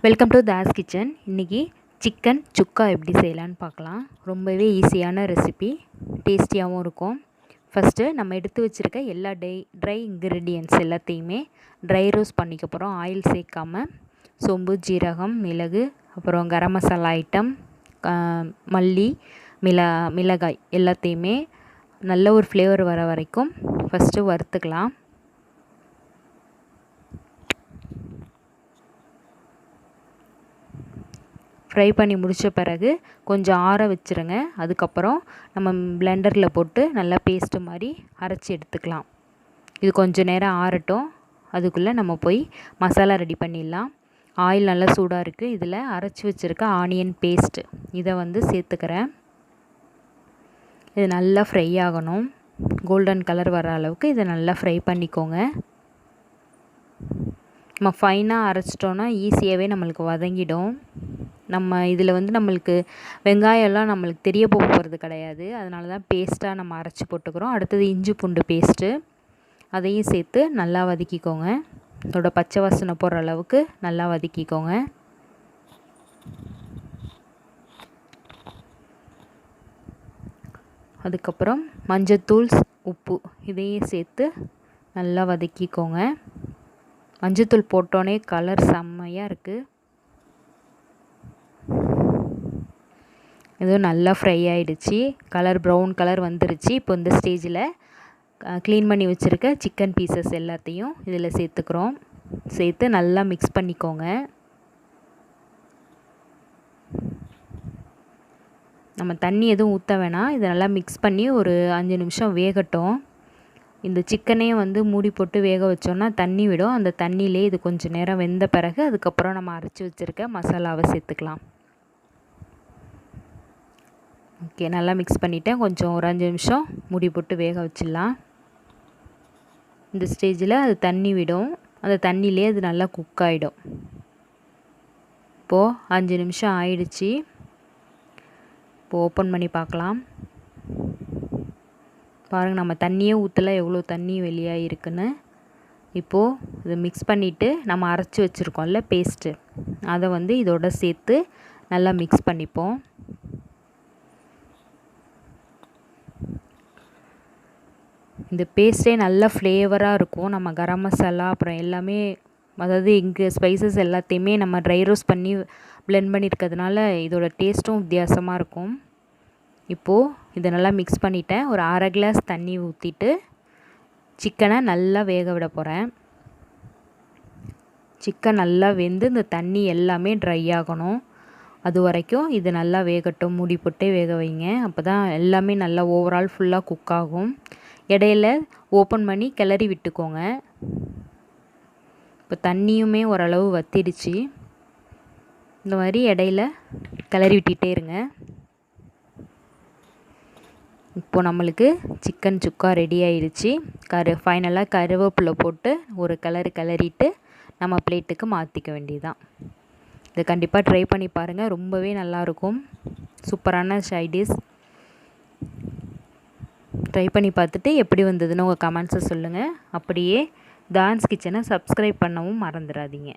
Welcome to Das kitchen. இன்றைக்கி chicken சுக்கா எப்படி செய்யலான்னு பார்க்கலாம். ரொம்பவே ஈஸியான ரெசிபி, டேஸ்டியாகவும் இருக்கும். ஃபஸ்ட்டு நம்ம எடுத்து வச்சுருக்க எல்லா ட்ரை இன்க்ரீடியன்ட்ஸ் எல்லாத்தையுமே ட்ரை ரோஸ்ட் பண்ணிக்க போகிறோம். ஆயில் சேர்க்காமல் சோம்பு, ஜீரகம், மிளகு, அப்புறம் கரம் மசாலா ஐட்டம், மல்லி, மிளகாய் எல்லாத்தையுமே நல்ல ஒரு ஃப்ளேவர் வர வரைக்கும் ஃபஸ்ட்டு வறுத்துக்கலாம். ஃப்ரை பண்ணி முடித்த பிறகு கொஞ்சம் ஆற வச்சுருங்க. அதுக்கப்புறம் நம்ம பிளெண்டரில் போட்டு நல்லா பேஸ்ட்டு மாதிரி அரைச்சி எடுத்துக்கலாம். இது கொஞ்சம் நேரம் ஆறட்டும். அதுக்குள்ளே நம்ம போய் மசாலா ரெடி பண்ணிடலாம். ஆயில் நல்லா சூடாக இருக்குது. இதில் அரைச்சி வச்சுருக்க ஆனியன் பேஸ்ட்டு இதை சேர்த்துக்கிறேன். இது நல்லா ஃப்ரை ஆகணும். கோல்டன் கலர் வர அளவுக்கு இதை நல்லா ஃப்ரை பண்ணிக்கோங்க. நம்ம ஃபைனாக அரைச்சிட்டோன்னா ஈஸியாகவே நம்மளுக்கு வதங்கிடும். நம்ம இதில் நம்மளுக்கு வெங்காயம்லாம் நம்மளுக்கு தெரிய போகிறது கிடையாது. அதனால தான் பேஸ்ட்டாக நம்ம அரைச்சி போட்டுக்கிறோம். அடுத்தது இஞ்சி பூண்டு பேஸ்ட்டு, அதையும் சேர்த்து நல்லா வதக்கிக்கோங்க. அதோட பச்சை வாசனை போகிற அளவுக்கு நல்லா வதக்கிக்கோங்க. அதுக்கப்புறம் மஞ்சத்தூள், உப்பு இதையும் சேர்த்து நல்லா வதக்கிக்கோங்க. மஞ்சத்தூள் போட்டோன்னே கலர் செம்மையாக இருக்குது. இதுவும் நல்லா ஃப்ரை ஆகிடுச்சு. கலர் ப்ரௌன் கலர் வந்துருச்சு. இப்போ இந்த ஸ்டேஜில் க்ளீன் பண்ணி வச்சுருக்க சிக்கன் பீசஸ் எல்லாத்தையும் இதில் சேர்த்துக்கிறோம். சேர்த்து நல்லா மிக்ஸ் பண்ணிக்கோங்க. நம்ம தண்ணி எதுவும் ஊற்ற வேணாம். இதை நல்லா மிக்ஸ் பண்ணி ஒரு 5 நிமிஷம் வேகட்டும். இந்த சிக்கனையும் மூடி போட்டு வேக வச்சோன்னா தண்ணி விடும். அந்த தண்ணியிலே இது கொஞ்சம் நேரம் வெந்த பிறகு அதுக்கப்புறம் நம்ம அரைச்சி வச்சுருக்க மசாலாவை சேர்த்துக்கலாம். ஓகே, நல்லா மிக்ஸ் பண்ணிவிட்டேன். கொஞ்சம் ஒரு 5 நிமிஷம் மூடி போட்டு வேக வச்சிடலாம். இந்த ஸ்டேஜில் அது தண்ணி விடும். அந்த தண்ணியிலே அது நல்லா குக் ஆகிடும். இப்போது 5 நிமிஷம் ஆயிடுச்சு. இப்போது ஓப்பன் பண்ணி பார்க்கலாம். பாருங்கள், நம்ம தண்ணியே ஊற்றல, எவ்வளோ தண்ணி வெளியாக இருக்குன்னு. இப்போது இதை மிக்ஸ் பண்ணிவிட்டு நம்ம அரைச்சி வச்சுருக்கோம்ல பேஸ்ட்டு, அதை இதோட சேர்த்து நல்லா மிக்ஸ் பண்ணிப்போம். இந்த பேஸ்ட்டே நல்ல ஃப்ளேவராக இருக்கும். நம்ம கரம் மசாலா அப்புறம் எல்லாமே, அதாவது இங்கே ஸ்பைசஸ் எல்லாத்தையுமே நம்ம ட்ரை ரோஸ்ட் பண்ணி பிளெண்ட் பண்ணியிருக்கிறதுனால இதோட டேஸ்ட்டும் வித்தியாசமாக இருக்கும். இப்போது இதை நல்லா மிக்ஸ் பண்ணிவிட்டேன். ஒரு 1/2 கிளாஸ் தண்ணி ஊற்றிட்டு சிக்கனை நல்லா வேக விட போகிறேன். சிக்கன் நல்லா வெந்து இந்த தண்ணி எல்லாமே ட்ரை ஆகணும். அது வரைக்கும் இது நல்லா வேகட்டும். மூடி போட்டே வேக வைங்க. அப்போ தான் எல்லாமே நல்லா ஓவரால் ஃபுல்லாக குக் ஆகும். இடையில ஓப்பன் பண்ணி கிளறி விட்டுக்கோங்க. இப்போ தண்ணியுமே ஓரளவு வத்திடுச்சு. இந்த மாதிரி இடையில கிளறி விட்டுட்டே இருங்க. இப்போது நம்மளுக்கு சிக்கன் சுக்கா ரெடி ஆயிடுச்சு. ஃபைனலாக கருவேப்பிலை போட்டு ஒரு கிளறிட்டு நம்ம பிளேட்டுக்கு மாற்றிக்க வேண்டியதுதான். இதை கண்டிப்பாக ட்ரை பண்ணி பாருங்கள். ரொம்பவே நல்லாயிருக்கும். சூப்பரான சைடிஷ். ட்ரை பண்ணி பார்த்துட்டு எப்படி வந்ததுன்னு உங்கள் கமெண்ட்ஸை சொல்லுங்கள். அப்படியே தான்ஸ் கிச்சனை சப்ஸ்கிரைப் பண்ணவும் மறந்துடாதீங்க.